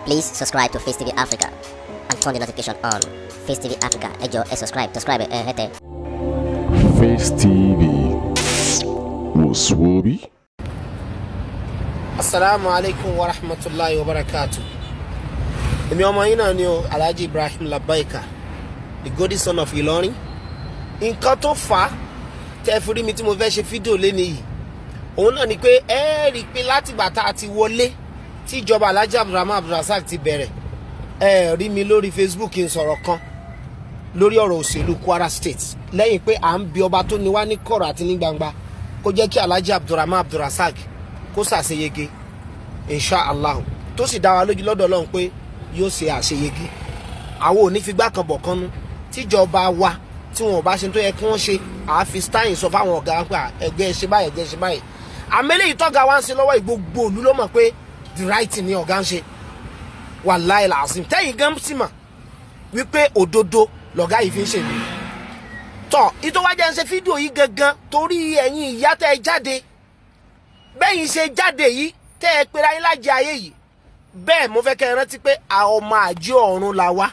Please subscribe to Face TV Africa and turn the notification on. Face TV Africa, ẹ jọ̀ọ́, subscribe, hete. Face TV was Swoby. Assalamu alaikum wa rahmatullahi wa barakatuh. Èmi ọmọ yín náà ni o, Kwara Ibrahim Labaika, the golden son of Ilorin. Nǹkan tó fà tẹ́ fi rí mi tí mo fẹ́ ṣe fídíò lẹ́ni yìí. Òun náà ni pé ẹ rí pé láti ìgbà tá ti wọlé tí ìjọba Alhaji Ibrahim Labaika ti bẹ̀rẹ̀. Ẹ rí mi lórí Facebook ń sọ̀rọ̀ kan lórí ọ̀rọ̀ òṣèlú Kwara State. Lẹ́yìn pé à ń bi ọba tó ní wá ní kọ̀rọ̀ àti ní gbangba kó jẹ́ kí Alhaji Ibrahim Labaika kó ṣàṣeyege inshallah tó sì dá wa lójú lọ́dọ̀ Ọlọ́run pé yóò ṣe àṣeyege. Àwọn ò ní fi gbá kan bọ̀ kan nú tíjọba wa tí wọn ò bá ṣe tó yẹ kí wọ́n ṣe àfi stein sọ fáwọn ọ̀gá pé ẹgbẹ́ ṣe báyìí àmẹ́lẹ́ yìí tọ́ga wá ń ṣe lọ́wọ́ ìgbogbo òlú ló mọ̀ pé the right thing ni ọ̀gá ń ṣe wàláì làásìm tẹ́yìn gan sì mọ̀ wípé òdodo lọ̀gá yìí fi ń ṣe mí. Tọ́ ìtọ́wájẹ́ ń ṣe fídíò yìí gangan torí ẹ̀yin ìyá tẹ́ ẹ jáde bẹ́yìn ṣe jáde yìí tẹ́ ẹ pera yín lájẹ ayé yìí bẹ́ẹ̀ mo fẹ́ kẹ́ ẹ rántí pé àwọn ọmọ àjẹ ọ̀run la wá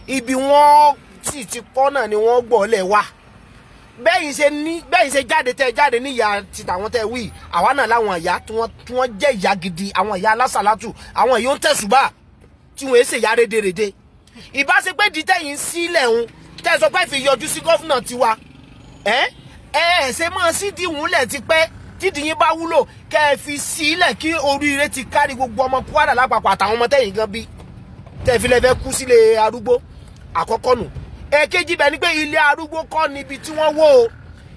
ibi wọ́n sì ti pọ́ náà ni wọ́n gbọ́ lẹ̀ wá bẹ́yìn ṣe jáde tẹ́ ẹ jáde níyà ti tàwọn tẹ́ ẹ wí àwa náà láwọn ìyá tí wọ́n jẹ́ ìyá gidi àwọn ìyá alásàlátù àwọn ìyó ń tẹ̀sùbà tí wọ́n ṣe ìyá rédèrèdè ìbá ṣe pé di tẹ́yìn sílẹ̀ ń tẹ́ ẹ sọ pé fi yọjú sí gọ́fúnà tiwa ṣe máa sí dìhùnlẹ̀ ti pẹ́ tídìí yín bá wúlò kẹ́ ẹ fi sílẹ̀ kí oríire ti kárí gbogbo ọmọ Kwara lápapọ̀ àtàwọn ọmọ tẹ́yìn gan bí tẹ́ fi lẹ́fẹ́ kú sílé arúgbó àkọ́kọ́ nù. Èkejì bẹ̀ ni pé ilé arúgbó kọ́ níbi tí wọ́n wó o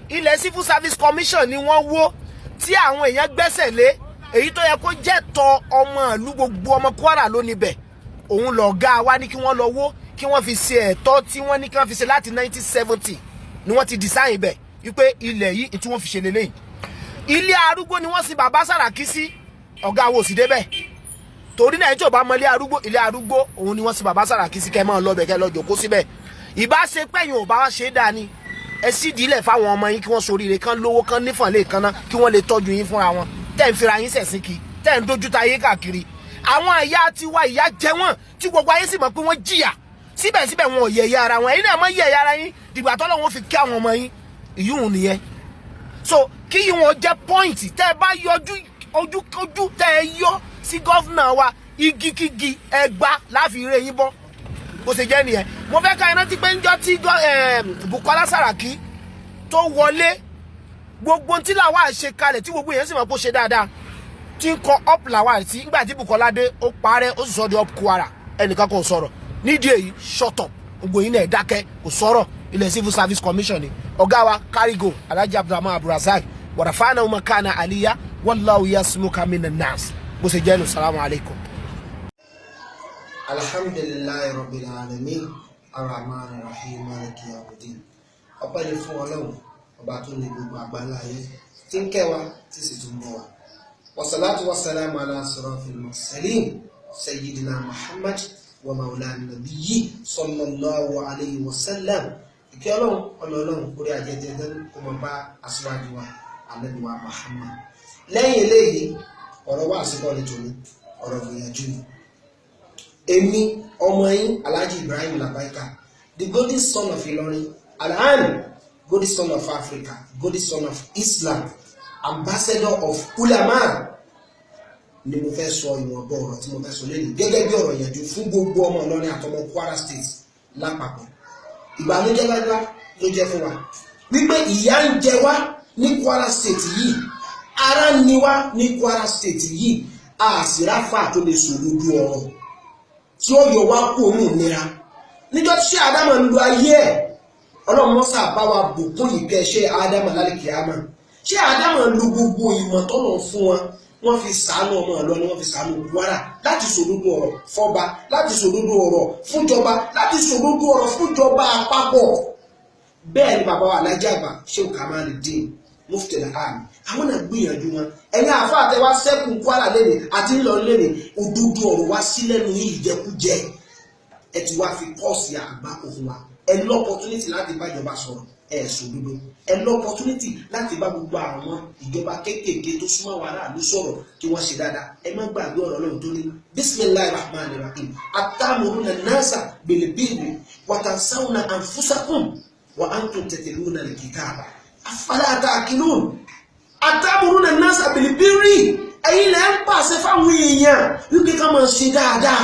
ilẹ̀ Civil Service Commission ni wọ́n wó tí àwọn èèyàn gbẹ́sẹ̀ lé èyí tó yẹ kó jẹ́ tọ ọmọ ìlú gbogbo ọmọ Kwara ló níbẹ̀ òun lọ̀gá wa ní kí wọ́n lọ wó kí wọ́n fi ṣe ẹ̀tọ́ tí wọ́n ní kí wọ́n fi ṣe láti 1970 ni wọ́n ti design bẹ̀ wípé ilẹ̀ yìí tí wọ́n fi ṣe lélẹ́yìn. Ilé arúgbó ni wọ́n sin bàbá Saraki sí ọ̀gá wo sì débẹ̀ torí náà tí ò bá mọ ilé arúgbó òun ni wọ́n sin bàbá Saraki sí kẹ́ máa lọ bẹ̀ kẹ́ lọ jókòó síbẹ̀ ìbá ṣe pẹ́yìn ò bá wá ṣe dání ẹ sì dílẹ̀ fáwọn ọmọ yín kí wọ́n soríire kan lówó kan nífọ̀n lè kan náà kí wọ́n lè tọ́jú yín fúnra wọn tẹ́ ń fira yín sẹ̀sìn kí tẹ́ ń dojú ta ayé káàkiri àwọn ìyá tiwa ìyá jẹ wọ́n tí gbogbo ayé sì mọ̀ pé wọ́n jìyà síbẹ̀síbẹ̀ wọn ò yẹ̀yẹ́ ara wọn ẹ̀yin náà mọ̀ yẹ̀yẹ́ ara yín dìgbà tọ́lọ́run fi kí àwọn ọmọ yín ìyún nìyẹn so kí wọn jẹ́ pọ́ìntì tẹ́ ẹ bá yọjú ojú tẹ́ ẹ yọ sí gọ́fúnà wa igi kígi ẹgbà láfi rẹ yín bọ́ bó ṣe jẹ́ nìyẹn. Mo fẹ́ ká rántí pé ńjọ́ tí Bukola Saraki tó wọlé gbogbo tí làwa ṣe kalẹ̀ tí gbogbo yẹn sì mọ̀ pé ó ṣe dáadáa tí ń kọ up làwa sí nígbà tí Bukola dé ó parẹ́ ó sì sọ di up Kwara ẹnìkan kò sọ̀rọ̀ nídìí èyí shut up gbogbo yín náà dákẹ́ kò sọ̀rọ̀ ilẹ̀ Civil Service Commission ni ọ̀gá wa kárígò Alhaji Ibrahim Labaika wàràfáànà umakana aliya wallahu yasmuka minan nas bó ṣe jẹ́ nù. Salamu alaikum. Alhamdulillahi rabbil alamin arrahmanir rahim maliki yawmiddin. Ọpẹ́ ni fún Ọlọ́run ọba tó ní gbogbo àgbáńlá ayé tí ń kẹ́ wa tí sì tún bọ̀ wá. Wassalatu wassalamu ala asrafil mursalin sayyidina Muhammad wa maulana nabiyyi sallallahu alayhi wa sallam. Ìkẹ́ Ọlọ́run orí ajẹjẹ kó máa bá aṣíwájú wa Ànábì wa Muhammad. Lẹ́yìn eléyìí ọ̀rọ̀ wa àsìkò ní tòní ọ̀rọ̀ gbìyànjú ni. Èmi ọmọ yín Alhaji Ibrahim Labaika, the golden son of Ilorin, golden son of Africa, golden son of Islam, ambassador of ulama ni mo fẹ́ sọ ìwọ̀nba ọ̀rọ̀ tí mo fẹ́ sọ lẹ́yìn gẹ́gẹ́ bí ọ̀rọ̀ ìyànjú fún gbogbo ọmọ Ìlọrin àtọmọ Kwara State lápapọ̀. Ìbànújẹ́ lágbá ló jẹ́ fún wa wípé ìyà ń jẹ wá ní Kwara State yìí ara ń ni wá ní Kwara State yìí àṣíráfà tó lè sòdodo ọ̀rọ̀ tí ó yọ wá kó òun nira níjọ́ tí Ádámù ń lo ayé ẹ̀ Ọlọ́run mọ́sà bá wa bùkún ìkẹ́ ṣe Ádámù lálìkíyámà ṣé Ádámù ń lo gbogbo ìmọ̀ tọ́nà fún wọn fi ṣàánú ọmọ Ìlọrin wọ́n fi ṣàánú Kwara láti sòdodo ọ̀rọ̀ fọ́ba láti sòdodo ọ̀rọ̀ fúnjọba láti sòdodo ọ̀rọ̀ fúnjọba àpapọ̀. Bẹ́ẹ̀ ni bàbá wa Alhaji àgbà Sheikh Kamaluddin Mufti al-Am àwọn náà gbìyànjú wọn ẹ̀yin àfa àtẹwà sẹ́kùn Kwara lẹ́nìí àti ńlọrin lẹ́nìí òdodo ọ̀rọ̀ wá sílẹ̀ nù yìí ìjẹkújẹ ẹ ti wá fi pọ́ọ̀sì àgbà kò fún wa ẹ ní opportunity láti bá ìjọba sọ̀rọ̀ sòdodo ẹ lọ opportunity láti bá gbogbo àwọn ìjọba kéékèèké tó súnmọ́ wa aráàlú sọ̀rọ̀ kí wọ́n ṣe dáadáa ẹ má gbàgbé ọ̀rọ̀ Ọlọ́run tó ní bismillahir rahmanir rahim atamuruna nasa bil birri wa tansawna anfusakum wa antum tatluna al-kitaba afala ta'qilun atamuruna nasa bil birri ẹ̀yin lẹ ń pàṣẹ fáwọn èèyàn wípé ká máa ṣe dáadáa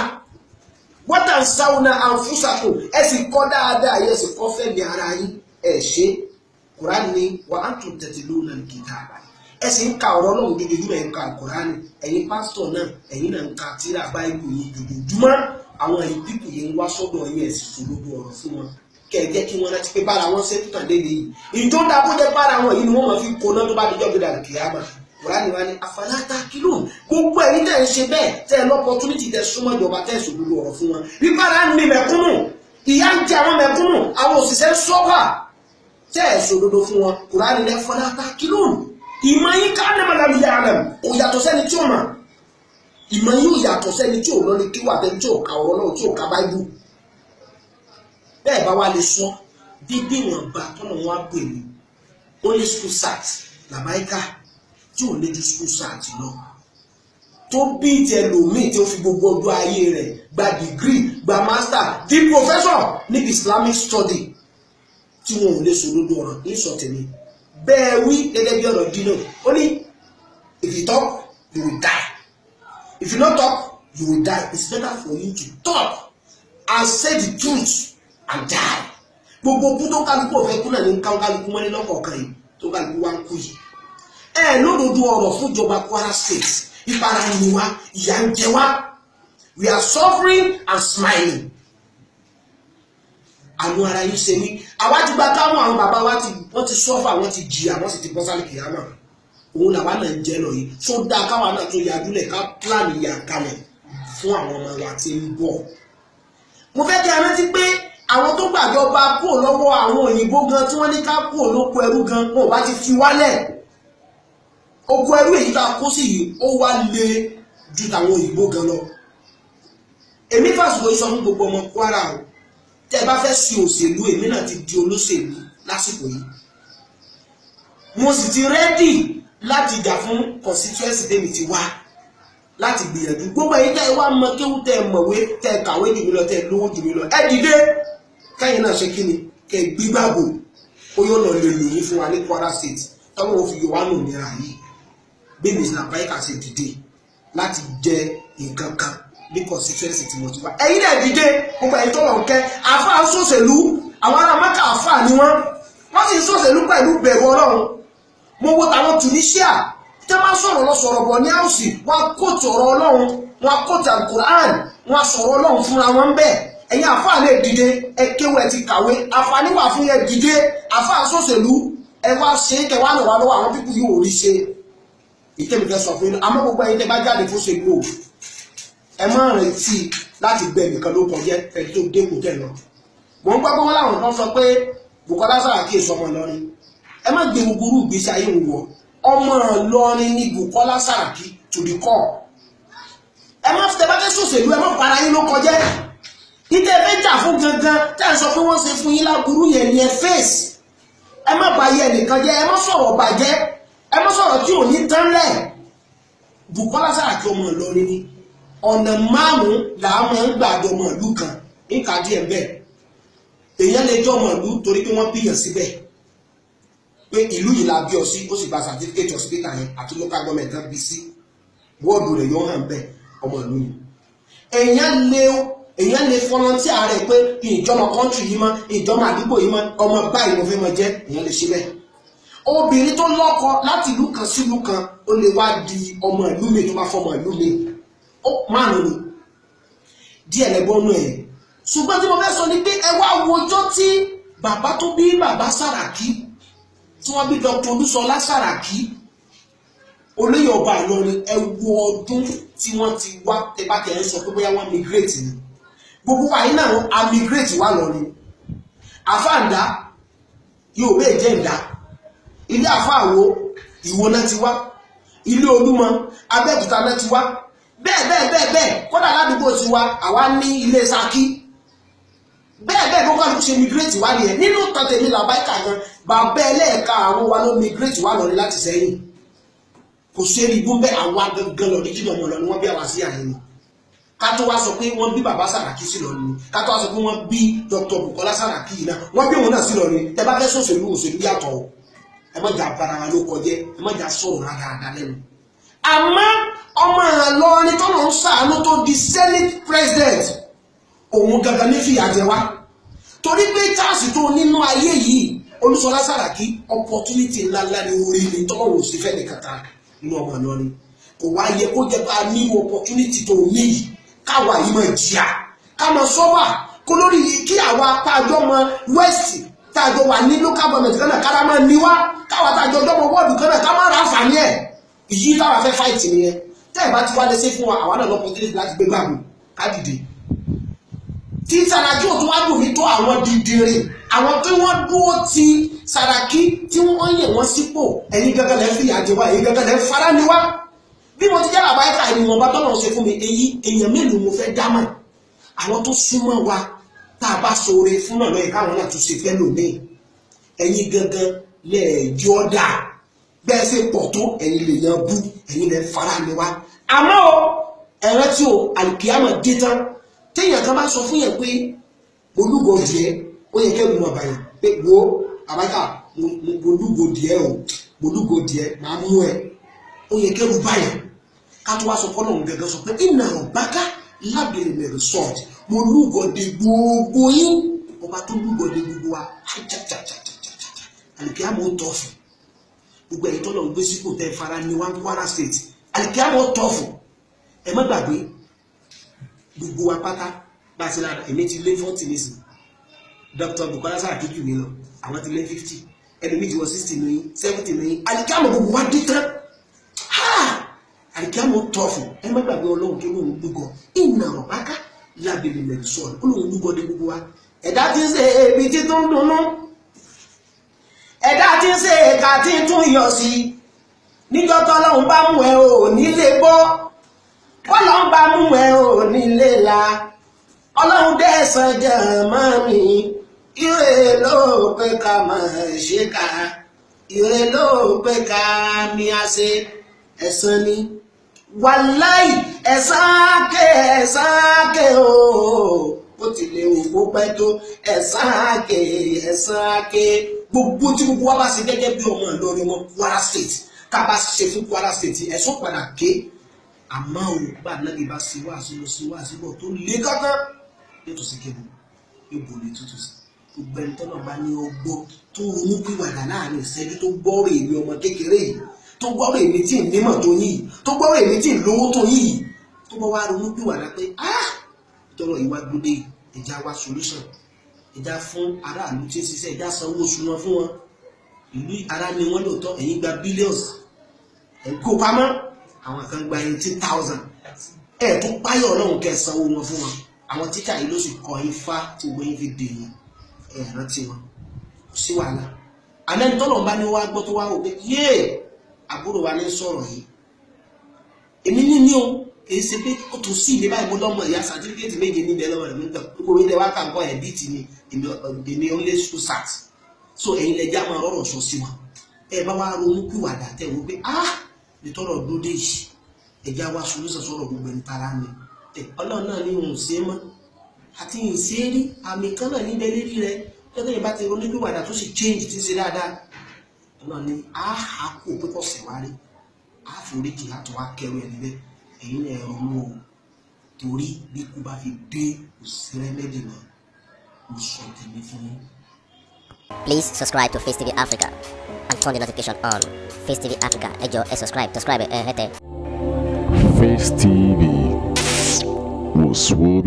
wa tansawna anfusakum ẹ sì kọ́ dáadáa ẹ sì kọ́ fẹ́mi ara yín ẹ ṣe Kùránì ni wa antum tatluna al-kitaba ẹ sì ń ka ọ̀rọ̀ Ọlọ́run dojoojúmọ́ ẹ ń ka Kùránì ẹ̀yin pásítọ̀ náà ẹ̀yin náà ń ka tírà báíbù yìí dojoojúmọ́ àwọn ìpípù yìí ń wá sọ́dọ̀ yín ẹ sì sòdodo ọ̀rọ̀ fún wọn kẹ̀kẹ́ kí wọ́n rántí pé bára wọn ṣe tàn lé nìyí ìjọ dàbó jẹ́ bára wọn yìí ni wọ́n máa fi kóná tó bá dijọ́ gbé dàrú kìyàmá Kùránì wa ni afala ta'qilun gbogbo ẹ̀yin tẹ́ ń ṣe bẹ́ẹ̀ tẹ́ ẹ lọ́pọ̀túnìtì tẹ́ súnmọ́ ìjọba tẹ́ sòdodo ọ̀rọ̀ fún wọn wípára ń ní mẹ̀kúnnù ìyà ń jẹ àwọn mẹ̀kúnnù àwọn òṣìṣẹ́ sọ́fà tẹ́ ẹ sòdodo fún wọn Kùránì ni afala ta'qilun ìmọ̀ yín ká ní màdàlú yà rẹ̀ kò yàtọ̀ sẹ́ni tí ó mà ìmọ̀ yín ò yàtọ̀ sẹ́ni tí ò lọ ní kíwà tẹ́ni tí ò ka ọ̀rọ̀ náà tí ò ka báíbù bẹ́ẹ̀ bá wá lè sọ dídí wọn bá tọ́nà wọn á pè ní ó ní school sat Labaika tí ò lè ju school sat lọ tó bí ìtẹlòmíì tí ó fi gbogbo ọdún ayé rẹ̀ gba degree gba master di professor ní Islamic study tí wọn ò lè sòdodo ọ̀rọ̀ ní sọ̀tẹ̀mí bẹ́ẹ̀ wí gẹ́gẹ́ bí ọ̀rọ̀ dínà ó ní if you talk you will die if you no talk you will die it's better for you to talk and say the truth and die gbogbo kú tó kálukú ọ̀fẹ́ kú náà ní kálukú mọ́ni lọ́kọ̀ọ̀kan yìí tó kálukú wá ń kú yìí lódodo ọ̀rọ̀ fún ìjọba Kwara State ìpara ni wa ìyà ń jẹ wá we are suffering and smiling àánú ara yín ṣe mí àwa ti gba káwọn àwọn bàbá wa wọ́n ti sọ́fà wọ́n ti jìyà wọ́n sì ti bọ́ sálẹ̀ kìyàmà òun làwa náà ń jẹ́ lọ yìí tó dáa káwa náà tó yàdúlẹ̀ ká pílánì yà kalẹ̀ fún àwọn ọmọ wa tí ń bọ̀. mo fẹ́ kí a rántí pé àwọn tó gbàjọba kúrò lọ́wọ́ àwọn òyìnbó gan tí wọ́n ní ká kúrò lóko ẹrú gan wọn ò bá ti fi wálẹ̀ oko ẹrú èyí tá a kó sí yìí ó wá lé ju tàwọn òyìnbó gan lọ. èmi fàṣùwò sọ fún gbogbo ọmọ Kwara o tẹ́ bá fẹ́ sí òṣèlú èmi náà ti di olóṣèlú lásìkò yìí mo sì ti rẹ́dì láti jà fún constituency tèmi ti wá láti gbìyànjú gbogbo èyí tẹ́ wá mọ kéwú tẹ́ mọ̀wé tẹ́ kàwé jù mí lọ tẹ́ lówó jù mí lọ ẹ dìde kẹ́yìn náà ṣe kí ni kẹ́ gbígbàgbò ó yóò lọ lè lòyìn fún wa ní Kwara State tọ́wọ́ wọn fi yọ wá nù nira yìí bí Mr. Labaika ṣe dìde láti jẹ nǹkan kan ní constituency tí mo ti wá ẹ̀yin náà dìde gbogbo ẹ̀yin tó lọ ń kẹ́ àfáà sòṣèlú àwọn ará Mákà àfáà ni wọ́n sì ń sòṣèlú pẹ̀lú bẹ̀rù Ọlọ́run mo wo tàwọn Tunisia tí wọ́n sọ̀rọ̀ lọ sọ̀rọ̀ bọ̀ ní àwùsì wọ́n kóòtù ọ̀rọ̀ Ọlọ́run wọ́n kóòtù Al-Qur'an wọ́n sọ̀rọ̀ Ọlọ́run fúnra wọn bẹ́ẹ̀ ẹ̀yin àfáà lè dìde ẹ kéwù ẹ ti kàwé àǹfààní wà fún yẹn dìde àfáà sòṣèlú ẹ wá ṣe é kẹwàá lọ́wọ́ lọ́wọ́ àwọn pípù yóò rí ṣe ìtẹ́mi fẹ́ sọ fún yín àmọ́ gbogbo ẹ̀yin tẹ́ bá jáde fún ṣèlú o ẹ má retí láti gbẹ nìkan ló kọjá ẹni tó dé kò tẹ̀ lọ mò ń gbọ́ pé wọ́n láwọn kan sọ pé Bukola Saraki èso ọmọ Ìlọrin ẹ má gbé gbogbo ìgbésí ayé ń wọ ọmọ Ìlọrin ní Bukola Saraki to the core ẹ má tẹ́ bá fẹ́ sòṣèlú ẹ má para yín ló kọjá ìtẹ́ fẹ́ jà fún gangan tẹ́ ẹ sọ pé wọ́n ṣe fún yín láburú yẹn ní ẹ fèsì ẹ má bà yẹ nìkan jẹ́ ẹ má sọ̀rọ̀ bàjẹ́ ẹ má sọ̀rọ̀ tí ò ní tán lẹ̀ Bukola Saraki ọmọ Ìlọrin ni ọ̀nà márùn-ún làwọn ń gbàjọ ọmọ ìlú kan níka díẹ̀ bẹ́ẹ̀ èèyàn lè jọ ọmọ ìlú torí pé wọ́n bíyàn síbẹ̀ pé ìlú yìí la bí ọ sí ó sì gba certificate hospital yẹn àti local government náà bí sí wọ́ọ̀dù rẹ̀ yóò hàn bẹ́ẹ̀ ọmọ ìlú yìí èèyàn lè volunteer rẹ̀ pé ìjọmọ country yìí mọ́ ìjọmọ àdúgbò yìí mọ́ ọmọ báyìí mo fẹ́ mọ jẹ́ èèyàn lè ṣe bẹ́ẹ̀ obìnrin tó lọ́kọ láti ìlú kan sí ìlú kan ó lè wá di ọmọ ìlú mi tó bá fọmọ ìlú mi márùn ni díẹ̀ lẹ́gbọ́nú ẹ̀ ṣùgbọ́n tí mo fẹ́ sọ ni pé ẹ wá wojọ́ tí bàbá tó bí bàbá Saraki tí wọ́n bí Dr. Olúṣọlá Saraki olóyè ọba Ìlọrin ẹ wo ọdún tí wọ́n ti wá tẹ́bátẹ́ ẹ̀ ń sọ pé bóyá wọ́n migrate ni gbogbo wa yìí náà a migrate wà lọ ni àfáàndá yóò bẹ́ẹ̀ jẹ́ ìdá ilé àfáàwò Ìwó náà ti wá ilé Olúmọ Abẹ́òkúta náà ti wá bẹ́ẹ̀ kódà ládùúgbò ti wá àwa ní ilé Ṣakí bẹ́ẹ̀ ló kálukú ṣe migrate wá nìyẹn nínú tàtẹ̀mí Làbáìkà gan bàbá ẹlẹ́ẹ̀ka àwọn wa ló migrate wá lọ́rí láti sẹ́yìn kò sí èrè ibú bẹ́ẹ̀ àwa gangan lọ ní jíjọ mọ̀ lọ ni wọ́n bí àwa sí àyè ni ká tó wá sọ pé wọ́n bí bàbá Sàràkí sí lọ ni ká tó wá sọ pé wọ́n bí Dr. Bukola Saraki yìí náà wọ́n bí òun náà sí lọ ni ẹ bá fẹ́ sọ̀sẹ̀lú òṣèlú yàtọ̀ o ẹ má jà bara wa ló kọjẹ́ ẹ má jà sọ̀rọ̀ rárá lẹ́nu àmọ́ ọmọ Ìlọrin tó lọ ń ṣàánú tó di Senate President òun gangan ní fìyà jẹ wá torí pé chance tó nínú ayé yìí Olúṣọlá Sàràkí opportunity ńláńlá ni orí ni tọ́lọ́wọ́ sí fẹ́ nìkan ta nínú ọmọ Ìlọrin kò wá yẹ kó jẹ́ pé a ní opportunity tó ní yìí káwa yìí máa jìyà ká máa sọ́wà kó lórí kí àwa tájọ́ mọ west tájọ́ wà ní local government kan náà kára máa níwá káwa tájọ́ ọjọ́mọ wọ́ọ̀dù kan náà ká má ra àǹfààní ẹ̀ èyí táwa fẹ́ fight nìyẹn tẹ́ ẹ̀ bá ti wá lé sí fún wa àwa náà lọ́pọ̀tunity láti gbé gbàgbó ká dìde tí Sàràkí ò tún wá dùn mí tó àwọn dìdìrì àwọn tí wọ́n dúró ti Sàràkí tí wọ́n yẹ̀ wọ́n sípò ẹ̀yin gẹ́gẹ́ lẹ́ fìyà jẹ wá ẹ̀yin gẹ́gẹ́ lẹ́ fara ni wá bí mo ti jẹ́ Làbáìkà ènìyàn bá tọ́lọ̀ ṣe fún mi èèyàn mélòó mo fẹ́ dámà àwọn tó súnmọ́ wa tá a bá ṣoore fún náà lọ́yẹ̀ káwọn náà tún ṣe fẹ́ lòmíì ẹ̀yin gẹ́gẹ́ lẹ́ẹ̀jọ́ dà bẹ́ẹ̀ ṣe pọ̀ tó ẹ̀yin lè yan bú ẹ̀yin lẹ́ fara ni wá àmọ́ o ẹ̀rẹ́ tí o àlùkìyàmọ̀ dé tán téèyàn kan bá sọ fún yẹn pé olúgo díẹ̀ ó yẹ kẹ́rù mọ̀ báyìí pé wo Làbáìkà mo olúgo díẹ̀ o mo olúgo díẹ̀ máa mú ẹ ó yẹ kẹ́rù báyìí ká tó wá sọ fọ́nà òun gẹ́gẹ́ sọ pé iná ọ̀báká lábẹ́rẹ́ mẹ́rin sọ́ọ̀t mo lúgọ̀dẹ gbogbo yín ọba tó lúgọ̀dẹ gbogbo wa àlùkí àmọ́ tọ́fù gbogbo ẹ̀yìn tọ́lọ̀ ń gbé sípò tẹ́ fara ní one Kwara State àlùkí àmọ́ tọ́fù ẹ má gbàgbé gbogbo wa pátá bá a ṣe lára èmi ti lé 40 nísìn Dr. Bukola Saraki jù mí lọ àwọn ti lé 50 ẹni méjì wọ 60 ní 70 ní àlùkí àmọ́ gbogbo wa dé tán àríkàmọ́ tọ́fù ẹ má gbàgbé Ọlọ́run kí lóun lúgọ iná ọ̀báká lábẹ́lẹ̀ mẹ́rin sọ̀rọ̀ Ọlọ́run lúgọ dé gbogbo wa ẹ̀dá tí ń ṣe ebi tí tó ń dunnú ẹ̀dá tí ń ṣe ẹ̀ka tí tún yọ sí níjọ́ tọ́lọ́run bá mú ẹ ò nílé bọ́ bọ́lọ́run bá mú ẹ ò nílé la Ọlọ́run dẹ́sàn jẹ́ mọ́ mi ire ló pé ká máa ṣe ká ire ló pé ká mi á ṣe ẹ̀san ni wàláì ẹ̀san ké o ó ti lè wò ó pẹ́ tó ẹ̀san ké gbogbo tí gbogbo wa bá ṣe gẹ́gẹ́ bí ọmọ Ìlọrin wọn Kwara State ká bá ṣe fún Kwara State ẹ̀san padà ké àmọ́ ò gbà náà bá ṣe wá sí bọ̀ tó lé kankan yóò sì kébù yóò bò lè tútù sí gbogbo ẹni tọ́nà bá ní ọgbọ́ tó ronú pìwàdà láàrin ìṣẹ́jú tó gbọ́rọ̀ èmi ọmọ kékeré yìí tó gbọ́rọ̀ èmi tí ì nímọ̀ tó yìí tó gbọ́rọ̀ èmi tí ì lówó tó yìí tó bọ́ wá ronú pìwàdà pé ìtọ́rọ̀ ìwà gbódé ẹja wá solution ẹja fún aráàlú tí ń ṣiṣẹ́ ẹja sanwó oṣù wọn fún wọn ìlú ara ni wọ́n lòótọ́ ẹ̀yin gba billions ẹ̀ kó pamọ́ àwọn kan gba 18,000 ẹ̀ tó páyọ̀ Ọlọ́run kẹ́ sanwó wọn fún wọn àwọn tíṣà yìí ló sì kọ ifá tí gbogbo yín fi dè yín ẹ̀ rántí wọn kò sí wàhálà àmọ́ ẹni tọ́lọ̀ bá ní wá gbọ́ tó wá wò pé yéè àbúrò wa ní sọ̀rọ̀ yìí èmi ní o kìí ṣe pé ó tún sí ilé báyìí mo lọ́mọ ìyá sàtífíkẹ́tì méje níbẹ̀ lọ́wọ́ rẹ̀ nígbà gbogbo ilé wa kà ń kọ́ ẹ̀ bíi ti ni èmi ó lé school sat so ẹ̀yin lẹ́jà máa rọrọ̀ sọ sí wọn ẹ bá wá ronú pìwàdà tẹ̀ wọ́n pé nítorọ̀ dúdé yìí ẹ̀já wá solúsọ̀ sọ̀rọ̀ gbogbo ẹni tara mi Ọlọ́run náà ní òun ṣe mọ́ àti ìṣe rí àmì kan náà níbẹ̀ lérí rẹ̀ gẹ́gẹ́ yẹn bá ti ronú pìwàdà tó sì change ti ṣe dáadáa Ọlọ́run ní kó pípọ̀ sẹ̀wárí àforíjì látọ̀ wá kẹrù ẹ̀ níbẹ̀ ẹ̀yin ẹ̀rọ mú o torí bí kú bá fi dé òṣèré méjì náà mo sọ tèmi fún yín. Please subscribe to Face TV Africa and turn the notification on. Face TV Africa, ẹ jọ̀ọ́ ẹ subscribe hete. Face TV was Swoby.